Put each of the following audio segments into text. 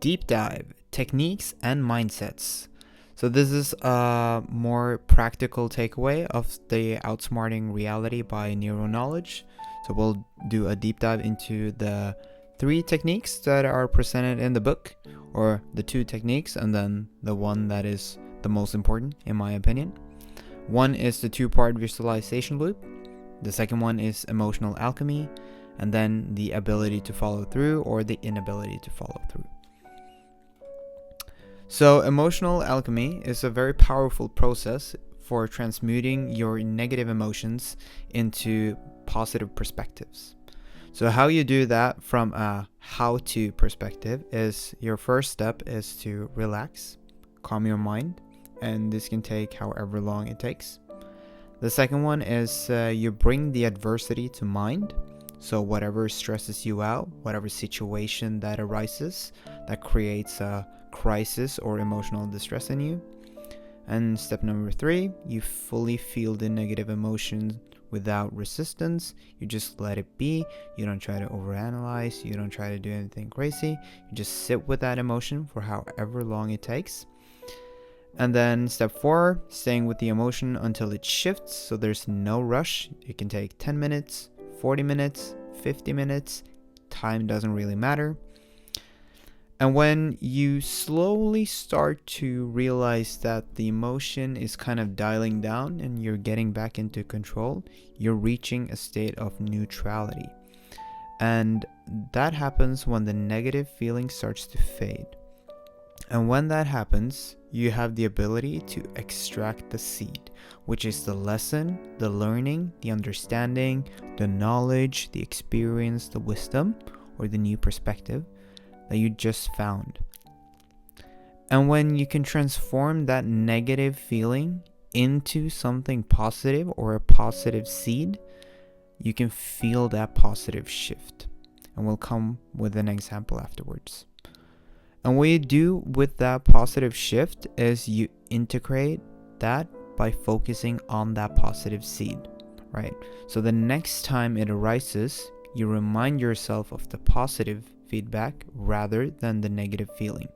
Deep dive, techniques and mindsets. So this is a more practical takeaway of the Outsmarting reality by Neuro Knowledge. So we'll do a deep dive into the 3 techniques that are presented in the book, or the 2 techniques, and then the one that is the most important in my opinion. One is the 2-part visualization loop. The second one is emotional alchemy, and then the ability to follow through or the inability to follow through. So emotional alchemy is a very powerful process for transmuting your negative emotions into positive perspectives. So how you do that from a how-to perspective is your first step is to relax, calm your mind, and this can take however long it takes. The second one is you bring the adversity to mind. So whatever stresses you out, whatever situation that arises that creates a crisis or emotional distress in you. And step number 3, you fully feel the negative emotion without resistance. You just let it be. You don't try to overanalyze. You don't try to do anything crazy. You just sit with that emotion for however long it takes. And then step 4, staying with the emotion until it shifts. So there's no rush. It can take 10 minutes, 40 minutes, 50 minutes. Time doesn't really matter. And when you slowly start to realize that the emotion is kind of dialing down and you're getting back into control, you're reaching a state of neutrality. And that happens when the negative feeling starts to fade. And when that happens, you have the ability to extract the seed, which is the lesson, the learning, the understanding, the knowledge, the experience, the wisdom, or the new perspective that you just found. And when you can transform that negative feeling into something positive or a positive seed, you can feel that positive shift. And we'll come with an example afterwards. And what you do with that positive shift is you integrate that by focusing on that positive seed, right? So the next time it arises, you remind yourself of the positive feedback rather than the negative feeling.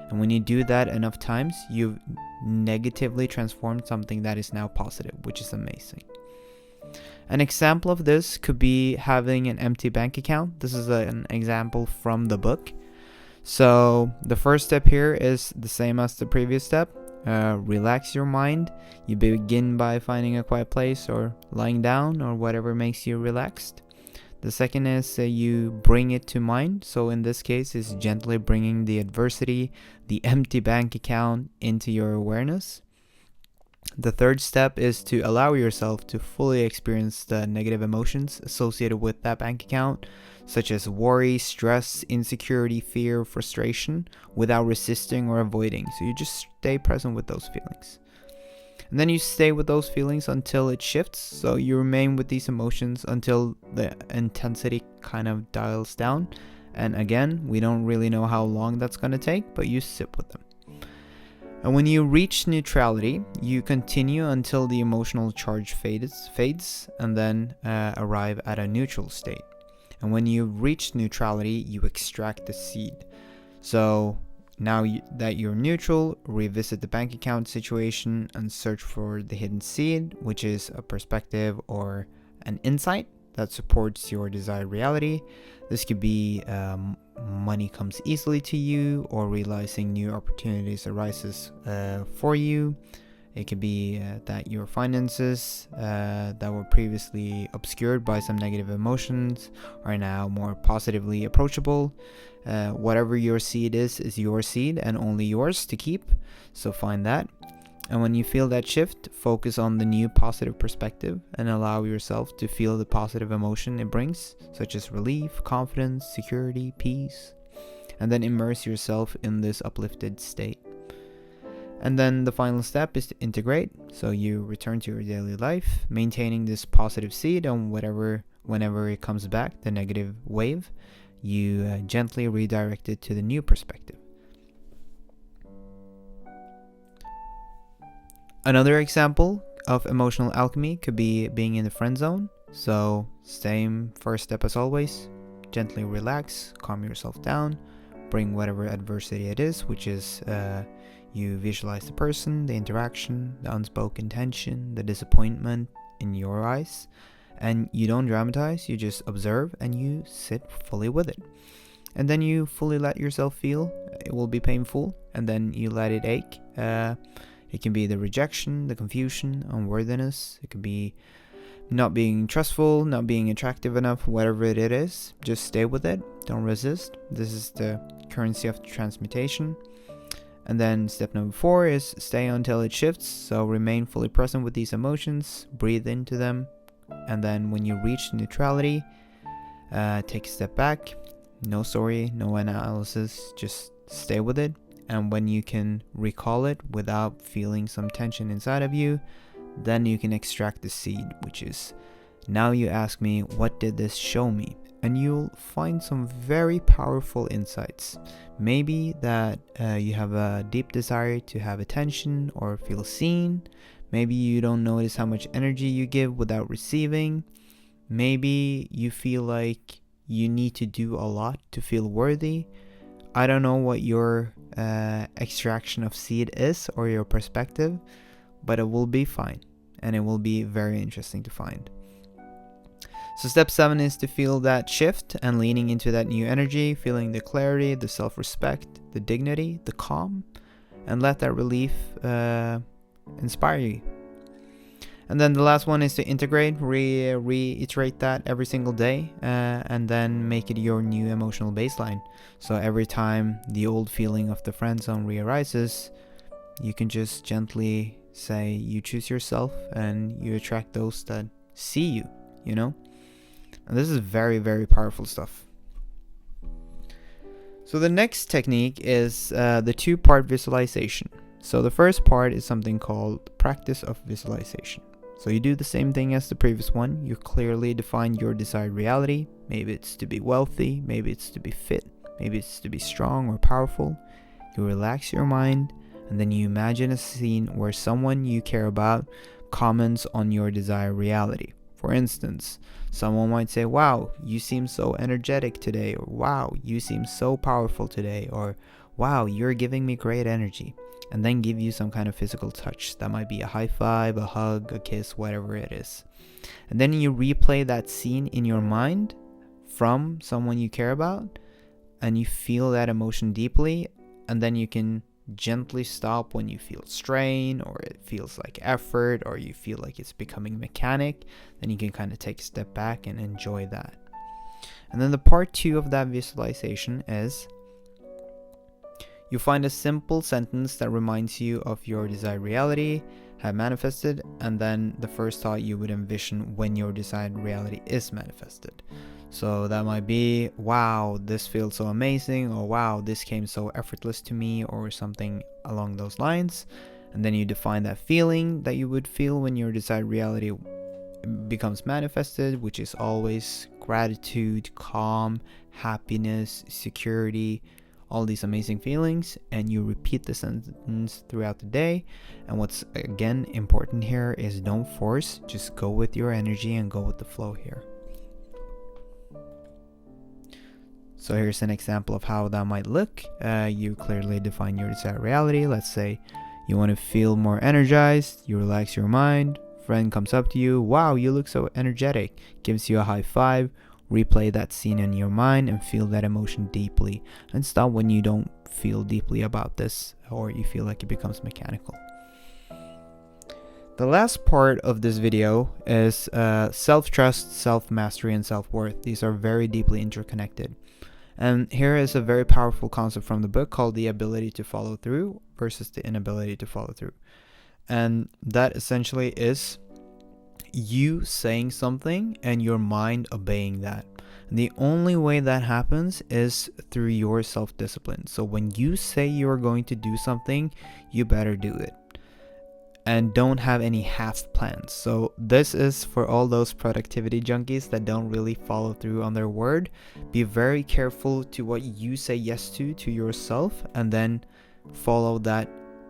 And when you do that enough times, you've negatively transformed something that is now positive, which is amazing. An example of this could be having an empty bank account. This is an example from the book. So the first step here is the same as the previous step. Relax your mind. You begin by finding a quiet place or lying down or whatever makes you relaxed. The second is you bring it to mind. So in this case, is gently bringing the adversity, the empty bank account into your awareness. The third step is to allow yourself to fully experience the negative emotions associated with that bank account, such as worry, stress, insecurity, fear, frustration, without resisting or avoiding. So you just stay present with those feelings. And then you stay with those feelings until it shifts. So you remain with these emotions until the intensity kind of dials down. And again, we don't really know how long that's going to take, but you sit with them. And when you reach neutrality, you continue until the emotional charge fades and then arrive at a neutral state. And when you've reached neutrality, you extract the seed. So now that you're neutral, revisit the bank account situation and search for the hidden seed, which is a perspective or an insight that supports your desired reality. This could be money comes easily to you, or realizing new opportunities arises for you. It could be that your finances that were previously obscured by some negative emotions are now more positively approachable. Whatever your seed is your seed and only yours to keep. So find that. And when you feel that shift, focus on the new positive perspective and allow yourself to feel the positive emotion it brings, such as relief, confidence, security, peace. And then immerse yourself in this uplifted state. And then the final step is to integrate. So you return to your daily life, maintaining this positive seed, and whenever it comes back, the negative wave, you gently redirect it to the new perspective. Another example of emotional alchemy could be being in the friend zone. So same first step as always, gently relax, calm yourself down, bring whatever adversity it is, which is you visualize the person, the interaction, the unspoken tension, the disappointment in your eyes, and you don't dramatize, you just observe and you sit fully with it. And then you fully let yourself feel. It will be painful, and then you let it ache. It can be the rejection, the confusion, unworthiness. It could be not being trustful, not being attractive enough, whatever it is. Just stay with it. Don't resist. This is the currency of transmutation. And then step number 4 is stay until it shifts. So remain fully present with these emotions. Breathe into them. And then when you reach neutrality, take a step back. No story, no analysis. Just stay with it. And when you can recall it without feeling some tension inside of you, then you can extract the seed, which is, now you ask me, what did this show me? And you'll find some very powerful insights. Maybe that you have a deep desire to have attention or feel seen. Maybe you don't notice how much energy you give without receiving. Maybe you feel like you need to do a lot to feel worthy. I don't know what your extraction of seed is or your perspective, but it will be fine, and it will be very interesting to find. So step 7 is to feel that shift and leaning into that new energy, feeling the clarity, the self-respect, the dignity, the calm, and let that relief inspire you. And then the last one is to integrate, reiterate that every single day, and then make it your new emotional baseline. So every time the old feeling of the friend zone re-arises, you can just gently say you choose yourself and you attract those that see you, you know? And this is very, very powerful stuff. So the next technique is the 2-part visualization. So the first part is something called practice of visualization. So you do the same thing as the previous one. You clearly define your desired reality. Maybe it's to be wealthy, maybe it's to be fit, maybe it's to be strong or powerful. You relax your mind, and then you imagine a scene where someone you care about comments on your desired reality. For instance, someone might say, wow, you seem so energetic today, or wow, you seem so powerful today, or wow, you're giving me great energy. And then give you some kind of physical touch. That might be a high five, a hug, a kiss, whatever it is. And then you replay that scene in your mind from someone you care about, and you feel that emotion deeply, and then you can gently stop when you feel strain, or it feels like effort, or you feel like it's becoming mechanic. Then you can kind of take a step back and enjoy that. And then the part 2 of that visualization is you find a simple sentence that reminds you of your desired reality have manifested, and then the first thought you would envision when your desired reality is manifested. So that might be, wow, this feels so amazing, or wow, this came so effortless to me, or something along those lines. And then you define that feeling that you would feel when your desired reality becomes manifested, which is always gratitude, calm, happiness, security, all these amazing feelings. And you repeat the sentence throughout the day. And what's again important here is don't force, just go with your energy and go with the flow here. So here's an example of how that might look. You clearly define your desired reality. Let's say you want to feel more energized, you relax your mind, friend comes up to you, wow, you look so energetic, gives you a high five. Replay that scene in your mind and feel that emotion deeply, and stop when you don't feel deeply about this, or you feel like it becomes mechanical. The last part of this video is self-trust, self-mastery, and self-worth. These are very deeply interconnected. And here is a very powerful concept from the book called the ability to follow through versus the inability to follow through. And that essentially is you saying something and your mind obeying that. And the only way that happens is through your self-discipline. So when you say you're going to do something, you better do it. And don't have any half plans. So this is for all those productivity junkies that don't really follow through on their word. Be very careful to what you say yes to yourself, and then follow that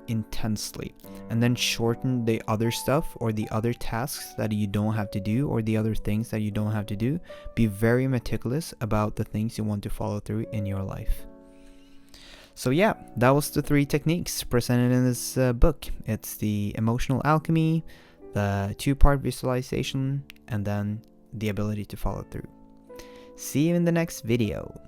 intensely, and then shorten the other stuff or the other tasks that you don't have to do, or the other things that you don't have to do. Be very meticulous about the things you want to follow through in your life. So yeah, that was the 3 techniques presented in this book. It's the emotional alchemy, the 2-part visualization, and then the ability to follow through. See you in the next video.